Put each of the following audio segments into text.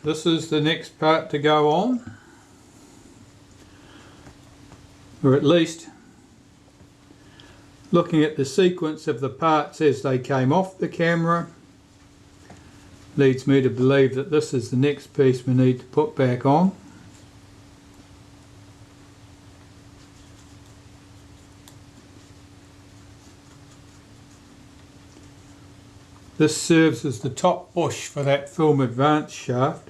this is the next part to go on, or at least looking at the sequence of the parts as they came off the camera leads me to believe that this is the next piece we need to put back on. This serves as the top bush for that film advance shaft.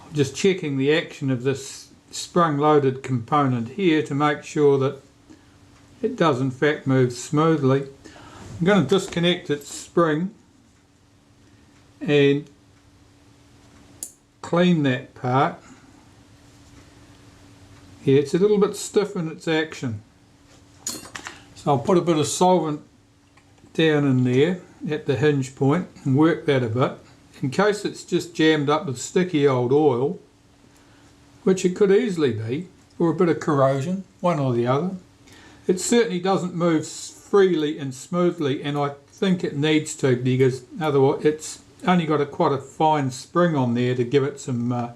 I'm just checking the action of this sprung-loaded component here to make sure that it does in fact move smoothly. I'm going to disconnect its spring and clean that part. Yeah, it's a little bit stiff in its action, so I'll put a bit of solvent down in there at the hinge point and work that a bit in case it's just jammed up with sticky old oil, which it could easily be, or a bit of corrosion, one or the other. It certainly doesn't move freely and smoothly, and I think it needs to, because otherwise it's only got quite a fine spring on there to give it some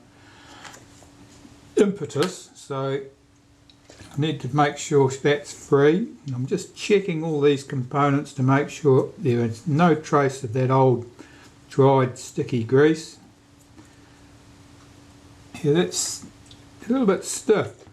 impetus. So I need to make sure that's free. I'm just checking all these components to make sure there is no trace of that old dried sticky grease. Yeah, that's a little bit stiff.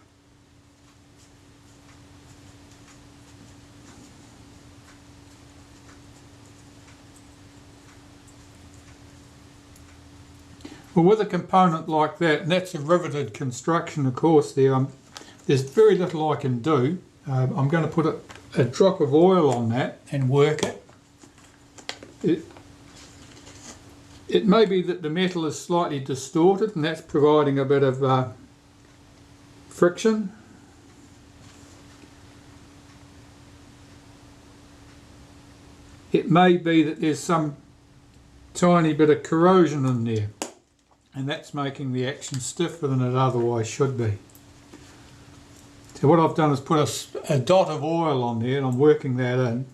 Well, with a component like that, and that's a riveted construction, of course, there's very little I can do. I'm going to put a drop of oil on that and work it. It may be that the metal is slightly distorted, and that's providing a bit of friction. It may be that there's some tiny bit of corrosion in there, and that's making the action stiffer than it otherwise should be. So what I've done is put a dot of oil on there, and I'm working that in.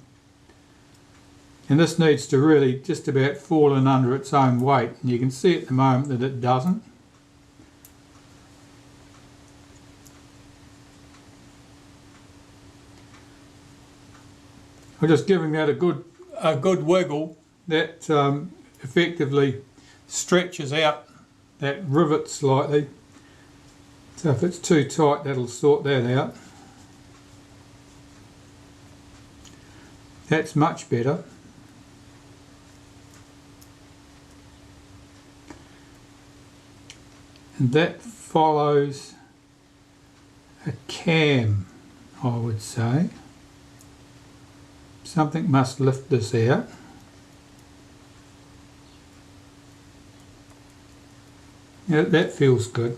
And this needs to really just about fall in under its own weight, and you can see at the moment that it doesn't. I'm just giving that a good wiggle that effectively stretches out that rivet slightly. So if it's too tight, that'll sort that out. That's much better. And that follows a cam, I would say. Something must lift this out. Yeah, that feels good.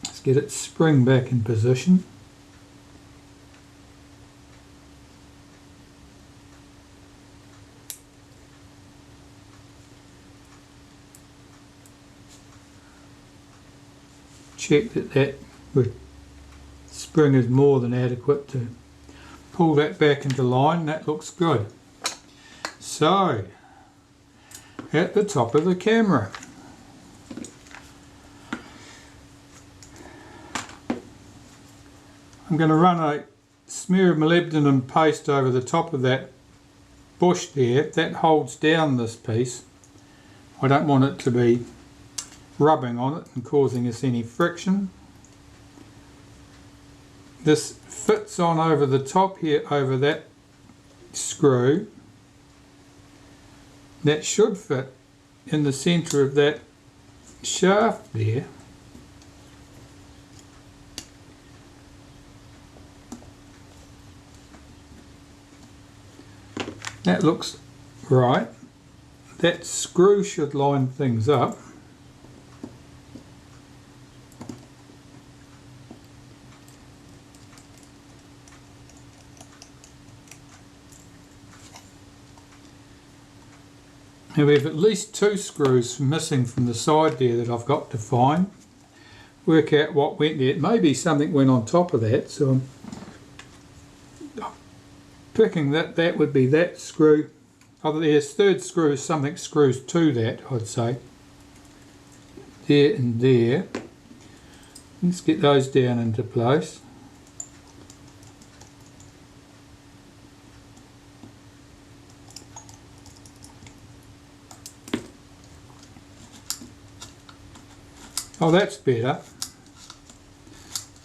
Let's get its spring back in position. Check that spring is more than adequate to pull that back into line. That looks good. So, at the top of the camera, I'm going to run a smear of molybdenum paste over the top of that bush there. That holds down this piece. I don't want it to be rubbing on it and causing us any friction. This fits on over the top here, over that screw. That should fit in the centre of that shaft there. That looks right. That screw should line things up. Now we have at least 2 screws missing from the side there that I've got to find. Work out what went there. It may be something went on top of that, so I'm picking that would be that screw. Oh, there's third screw, something screws to that, I'd say. There and there. Let's get those down into place. Oh, that's better.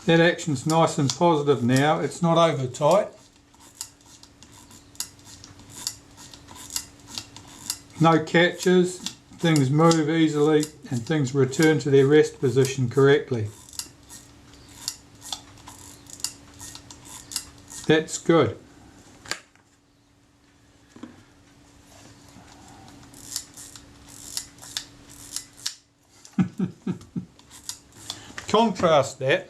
That action's nice and positive now. It's not over tight. No catches, things move easily and things return to their rest position correctly. That's good. Contrast that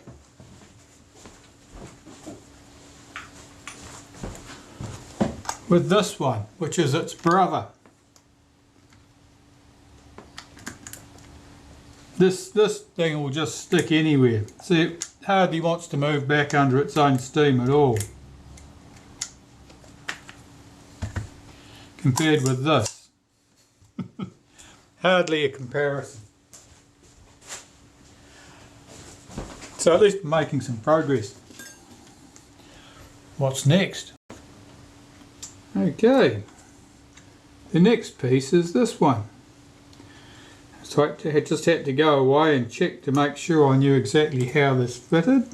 with this one, which is its brother. This thing will just stick anywhere. See, it hardly wants to move back under its own steam at all, compared with this. Hardly a comparison. So at least making some progress. What's next? Okay, the next piece is this one. So I just had to go away and check to make sure I knew exactly how this fitted.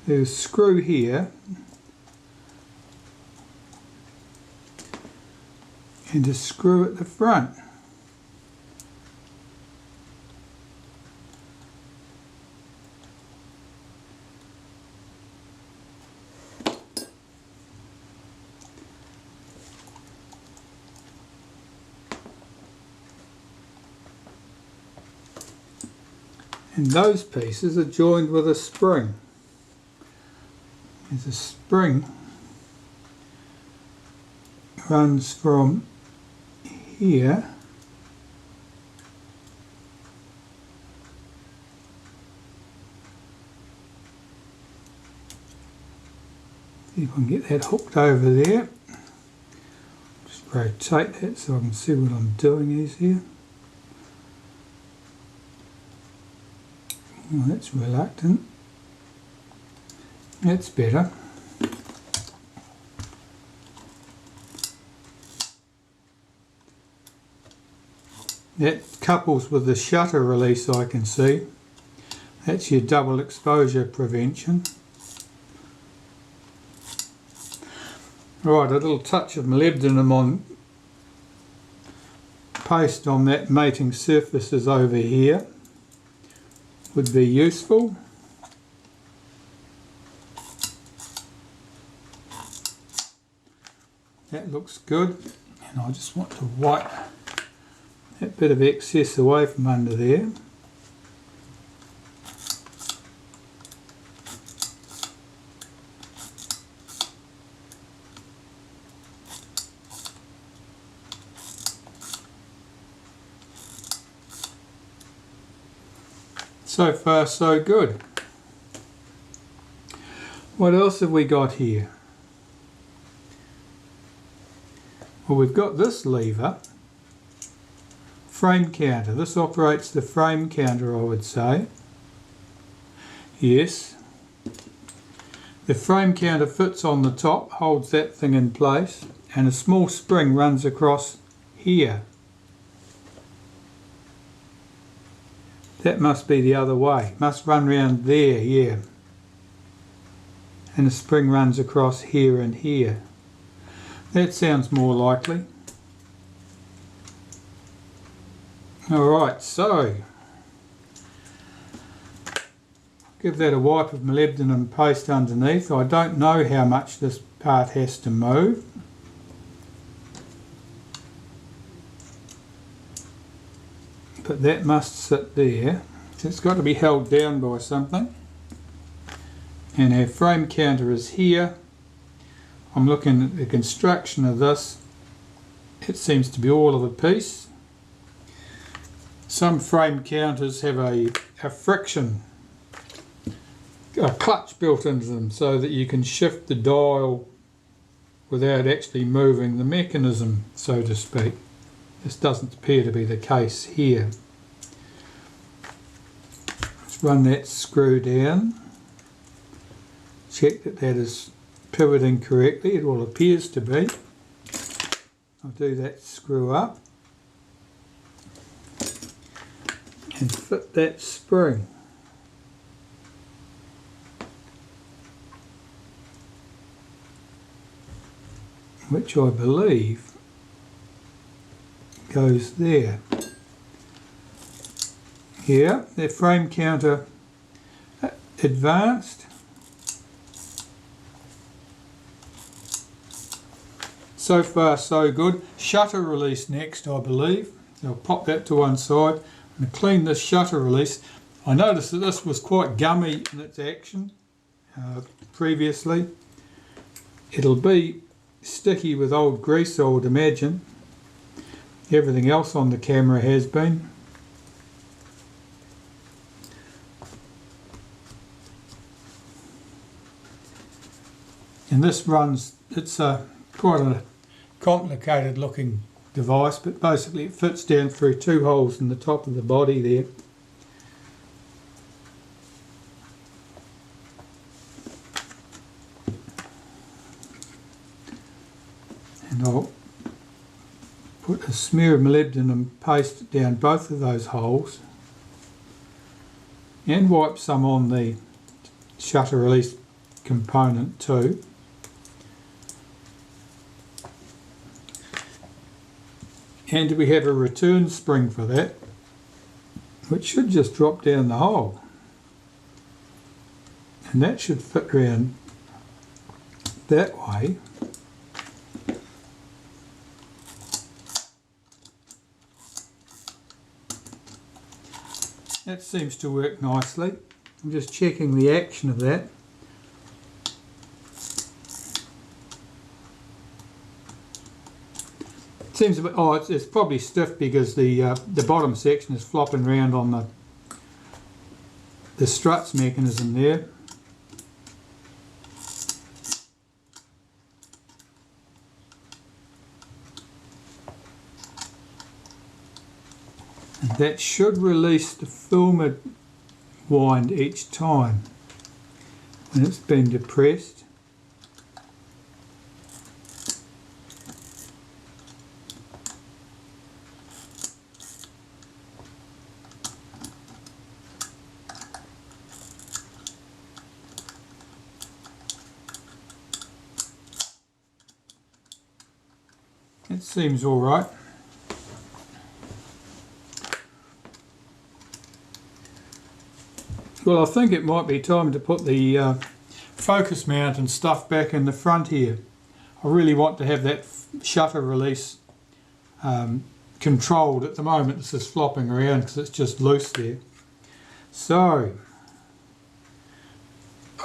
There's a screw here and a screw at the front. And those pieces are joined with a spring. There's a spring runs from here see if I can get that hooked over there. Just rotate that so I can see what I'm doing easier. Oh, that's reluctant. That's better. That couples with the shutter release, I can see. That's your double exposure prevention. Right, a little touch of molybdenum on paste on that mating surfaces over here would be useful. That looks good, and I just want to wipe that bit of excess away from under there. So far so good. What else have we got here? Well, we've got this lever, frame counter. This operates the frame counter, I would say. Yes. The frame counter fits on the top, holds that thing in place, and a small spring runs across here. That must be the other way. Must run round there, yeah. And the spring runs across here and here. That sounds more likely. Alright, so give that a wipe of molybdenum paste underneath. I don't know how much this part has to move. But that must sit there. So it's got to be held down by something. And our frame counter is here. I'm looking at the construction of this. It seems to be all of a piece. Some frame counters have a friction a clutch built into them so that you can shift the dial without actually moving the mechanism, so to speak. This doesn't appear to be the case here. Let's run that screw down. Check that that is pivoting correctly. It all appears to be. I'll do that screw up and fit that spring. Which I believe goes there. Here, their frame counter advanced. So far so good. Shutter release next, I believe. I'll pop that to one side and clean this shutter release. I noticed that this was quite gummy in its action previously. It'll be sticky with old grease, I would imagine. Everything else on the camera has been. And this runs, it's quite a complicated looking device, but basically it fits down through two holes in the top of the body there. And I'll put a smear of molybdenum paste down both of those holes and wipe some on the shutter release component too. And we have a return spring for that, which should just drop down the hole. And that should fit around that way. That seems to work nicely. I'm just checking the action of that. It seems a bit, oh, it's probably stiff because the bottom section is flopping around on the struts mechanism there. And that should release the filament wind each time when it's been depressed. It seems all right. Well, I think it might be time to put the focus mount and stuff back in the front here. I really want to have that shutter release controlled. At the moment this is flopping around because it's just loose there. So,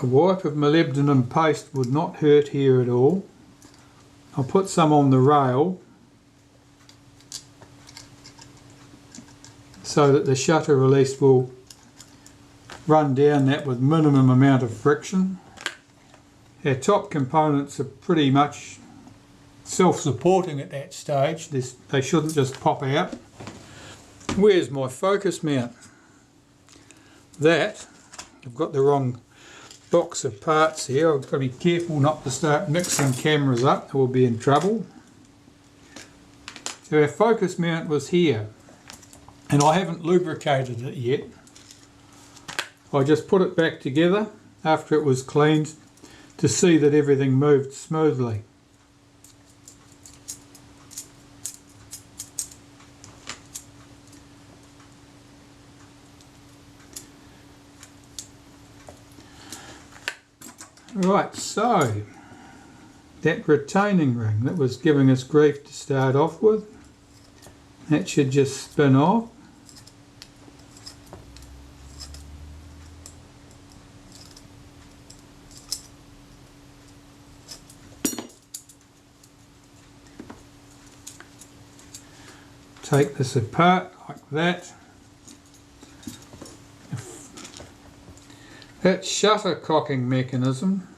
a wipe of molybdenum paste would not hurt here at all. I'll put some on the rail so that the shutter release will run down that with minimum amount of friction. Our top components are pretty much self-supporting at that stage. They shouldn't just pop out. Where's my focus mount? That, I've got the wrong box of parts here. I've got to be careful not to start mixing cameras up, we'll be in trouble. So our focus mount was here, and I haven't lubricated it yet. I just put it back together after it was cleaned to see that everything moved smoothly. Right, so that retaining ring that was giving us grief to start off with, that should just spin off. Take this apart like that. That shutter cocking mechanism,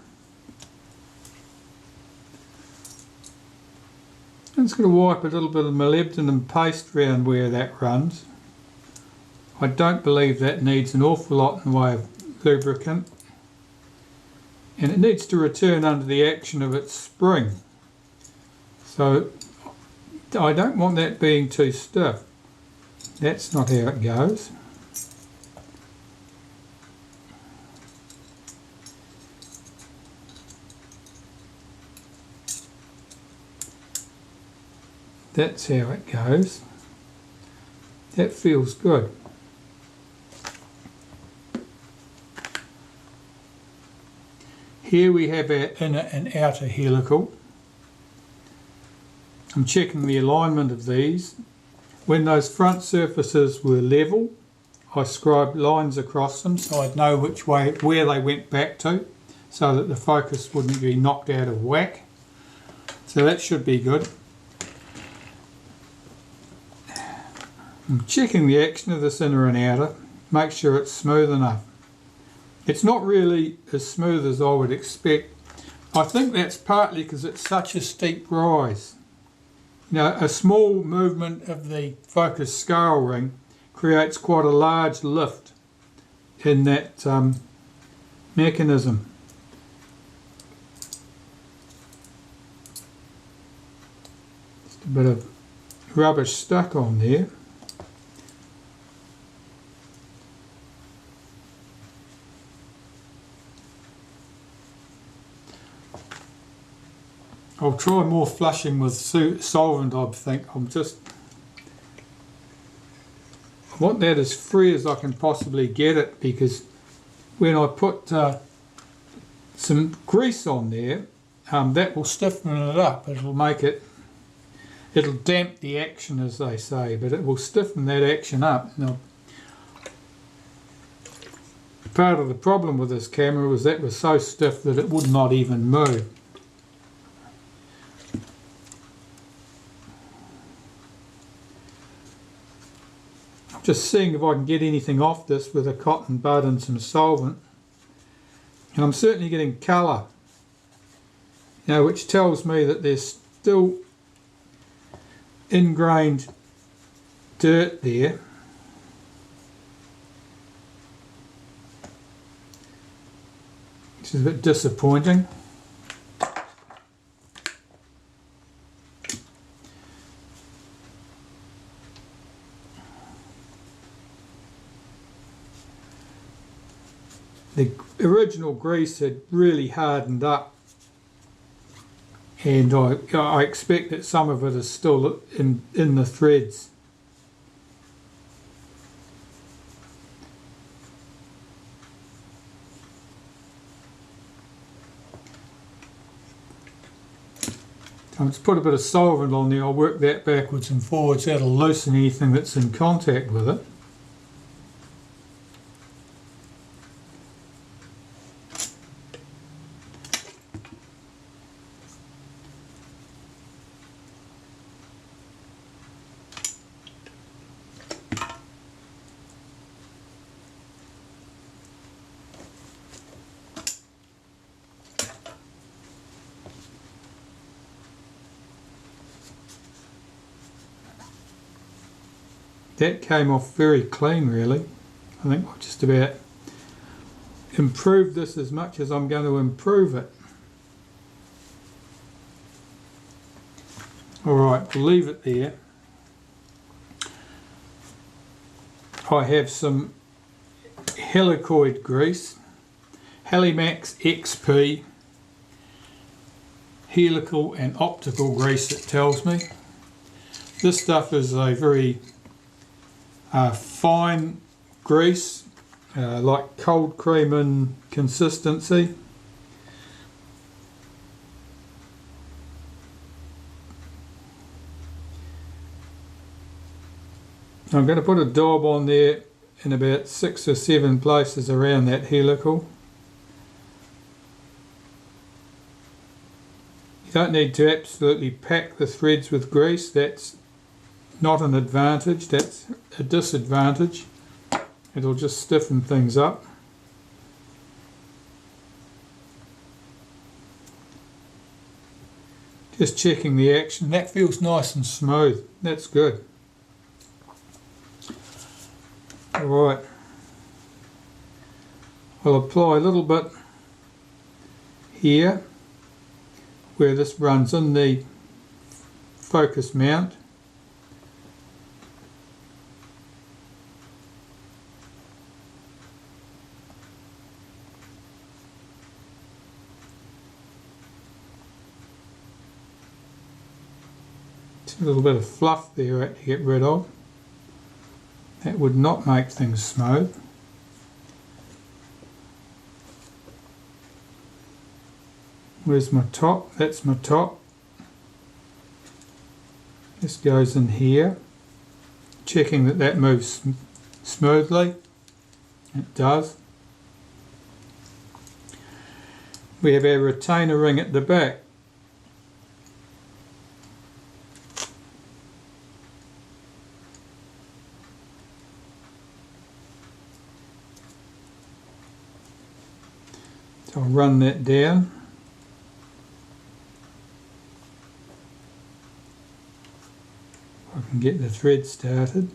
I'm just going to wipe a little bit of molybdenum paste around where that runs. I don't believe that needs an awful lot in the way of lubricant, and it needs to return under the action of its spring, so I don't want that being too stiff. That's not how it goes. That's how it goes. That feels good. Here we have our inner and outer helical. I'm checking the alignment of these. When those front surfaces were level, I scribed lines across them so I'd know which way, where they went back to, so that the focus wouldn't be knocked out of whack. So that should be good. I'm checking the action of this inner and outer, make sure it's smooth enough. It's not really as smooth as I would expect. I think that's partly because it's such a steep rise. You know, a small movement of the focus scale ring creates quite a large lift in that mechanism. Just a bit of rubbish stuck on there. I'll try more flushing with solvent, I think. I want that as free as I can possibly get it, because when I put some grease on there, that will stiffen it up. It'll damp the action, as they say, but it will stiffen that action up. Now, part of the problem with this camera was that it was so stiff that it would not even move. Just seeing if I can get anything off this with a cotton bud and some solvent, and I'm certainly getting colour, you know, which tells me that there's still ingrained dirt there. Which is a bit disappointing. The original grease had really hardened up, and I expect that some of it is still in the threads. I'll just put a bit of solvent on there. I'll work that backwards and forwards. That'll loosen anything that's in contact with it. That came off very clean, really. I think I've just about improved this as much as I'm going to improve it. Alright, we'll leave it there. I have some helicoid grease, Helimax XP, helical and optical grease, it tells me. This stuff is a very fine grease, like cold cream in consistency. I'm going to put a daub on there in about 6 or 7 places around that helical. You don't need to absolutely pack the threads with grease. That's not an advantage, that's a disadvantage. It'll just stiffen things up. Just checking the action. That feels nice and smooth. That's good. Alright. I'll apply a little bit here where this runs in the focus mount. A little bit of fluff there I had to get rid of. That would not make things smooth. Where's my top? That's my top. This goes in here. Checking that that moves smoothly. It does. We have our retainer ring at the back. So I'll run that down. I can get the thread started.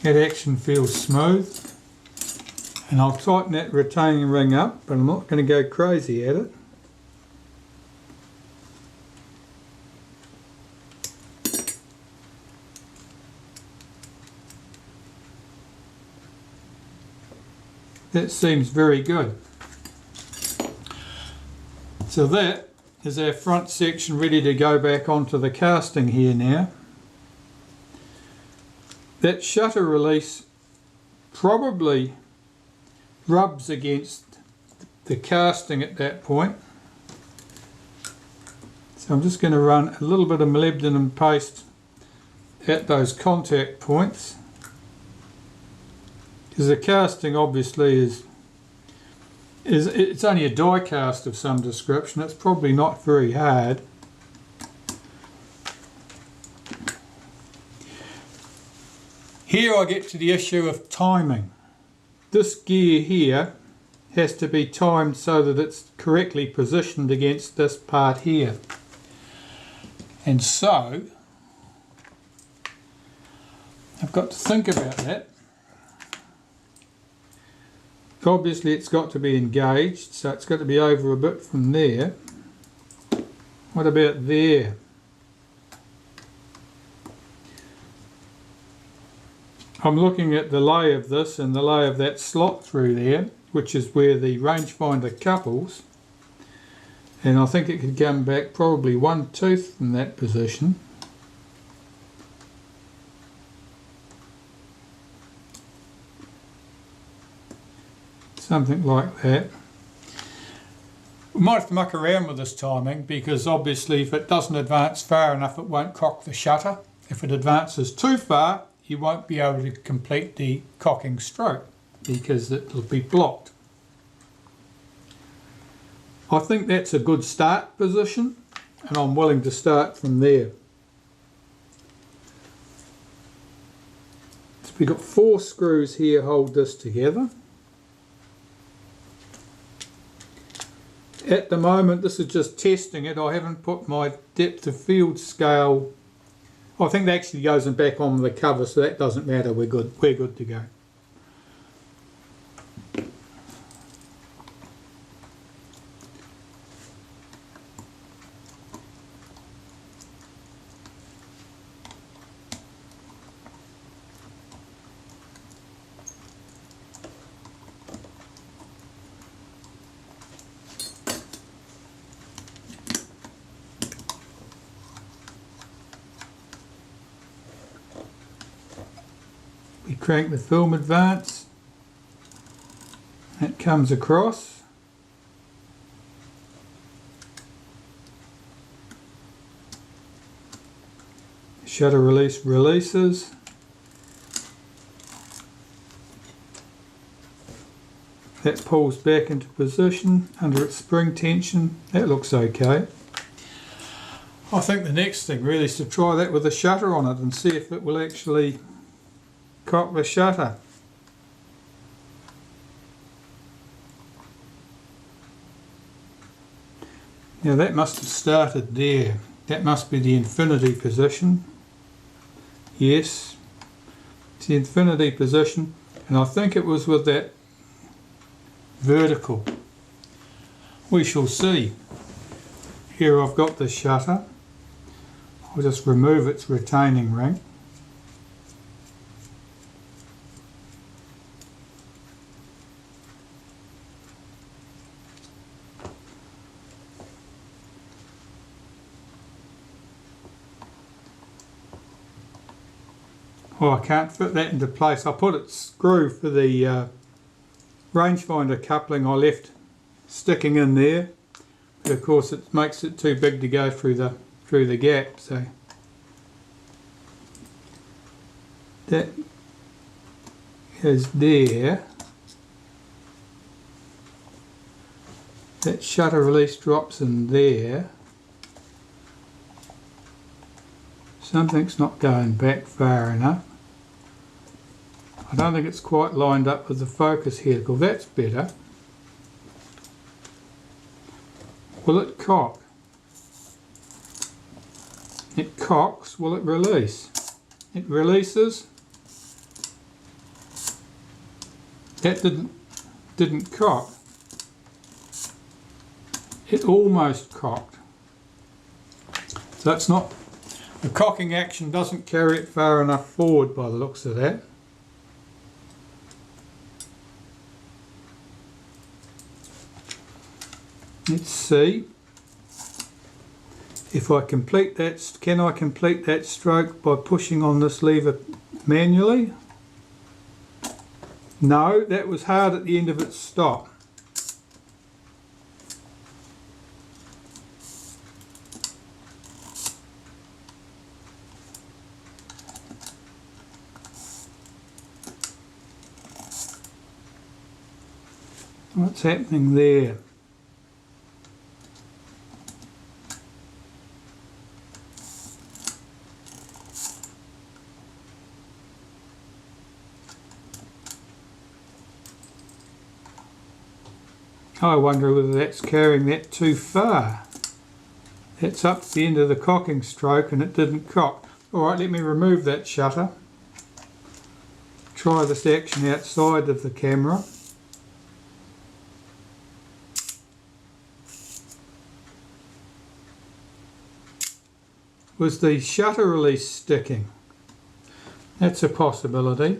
That action feels smooth, and I'll tighten that retaining ring up, but I'm not going to go crazy at it. That seems very good. So that is our front section ready to go back onto the casting here now. That shutter release probably rubs against the casting at that point. So I'm just going to run a little bit of molybdenum paste at those contact points. Because the casting obviously is it's only a die cast of some description. It's probably not very hard. Here I get to the issue of timing. This gear here has to be timed so that it's correctly positioned against this part here. And so I've got to think about that. Obviously it's got to be engaged, so it's got to be over a bit from there. What about there? I'm looking at the lay of this and the lay of that slot through there, which is where the rangefinder couples, and I think it could come back probably one tooth from that position. Something like that. We might have to muck around with this timing, because obviously if it doesn't advance far enough it won't cock the shutter. If it advances too far you won't be able to complete the cocking stroke because it will be blocked. I think that's a good start position, and I'm willing to start from there. So we've got 4 screws here hold this together. At the moment this is just testing it. I haven't put my depth of field scale. I think that actually goes back on the cover, so that doesn't matter. We're good to go. We crank the film advance, that comes across, shutter release releases, that pulls back into position under its spring tension. That looks okay. I think the next thing really is to try that with a shutter on it and see if it will actually cock the shutter. Now that must have started there. That must be the infinity position. Yes, it's the infinity position, and I think it was with that vertical. We shall see. Here I've got the shutter. I'll just remove its retaining ring. Oh, I can't fit that into place. I put a screw for the rangefinder coupling I left sticking in there, but of course it makes it too big to go through the gap. So that is there. That shutter release drops in there. Something's not going back far enough. I don't think it's quite lined up with the focus helical. That's better. Will it cock? It cocks. Will it release? It releases. That didn't cock. It almost cocked. So it's not, the cocking action doesn't carry it far enough forward by the looks of that. Let's see if I complete that. Can I complete that stroke by pushing on this lever manually? No, that was hard at the end of its stop. What's happening there? I wonder whether that's carrying that too far. It's up to the end of the cocking stroke and it didn't cock. Alright, let me remove that shutter. Try this action outside of the camera. Was the shutter release sticking? That's a possibility.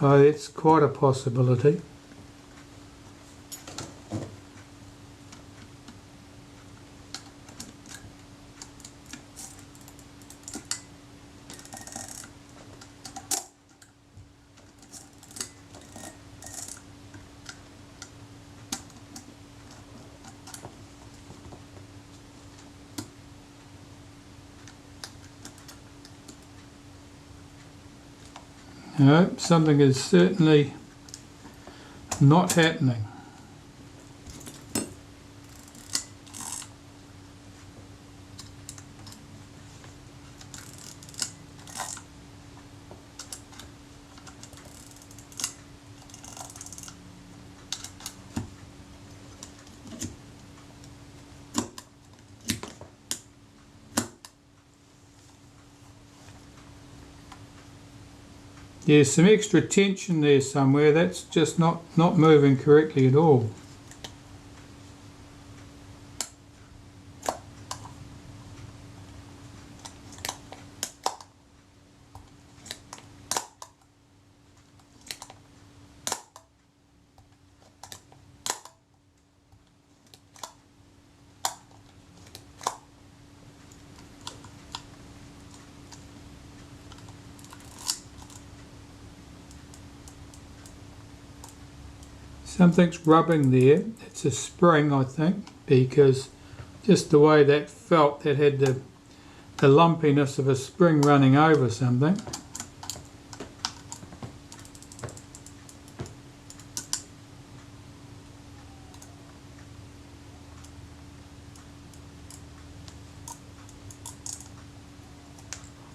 Oh, it's quite a possibility. No, something is certainly not happening. There's some extra tension there somewhere. That's just not moving correctly at all. Something's rubbing there. It's a spring, I think, because just the way that felt, that had the lumpiness of a spring running over something.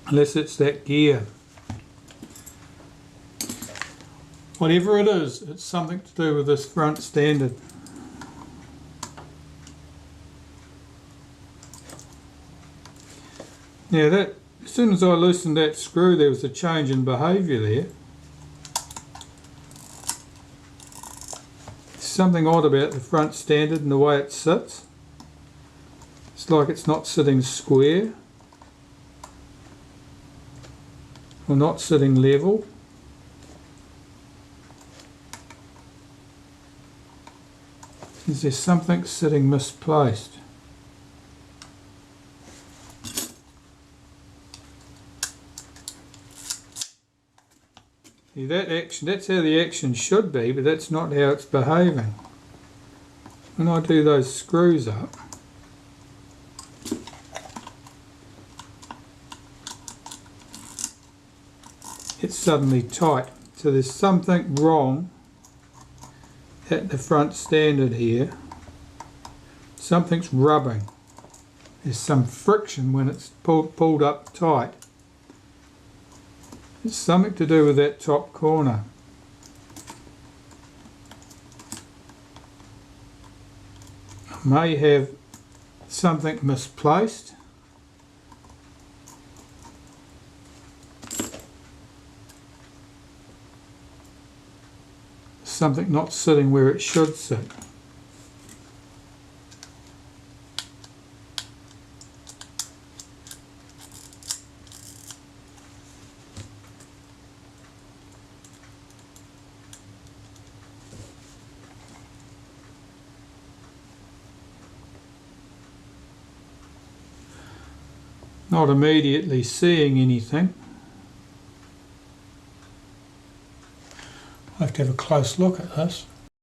unless it's that gear. Whatever it is, it's something to do with this front standard. Now that, as soon as I loosened that screw, there was a change in behaviour there. There's something odd about the front standard and the way it sits. It's like it's not sitting square or not sitting level. Is there something sitting misplaced? See, that action, that's how the action should be, but that's not how it's behaving. When I do those screws up, it's suddenly tight. So there's something wrong at the front standard here. Something's rubbing. There's some friction when it's pulled up tight. It's something to do with that top corner. I may have something misplaced. Something not sitting where it should sit. Not immediately seeing anything. I have to have a close look at this.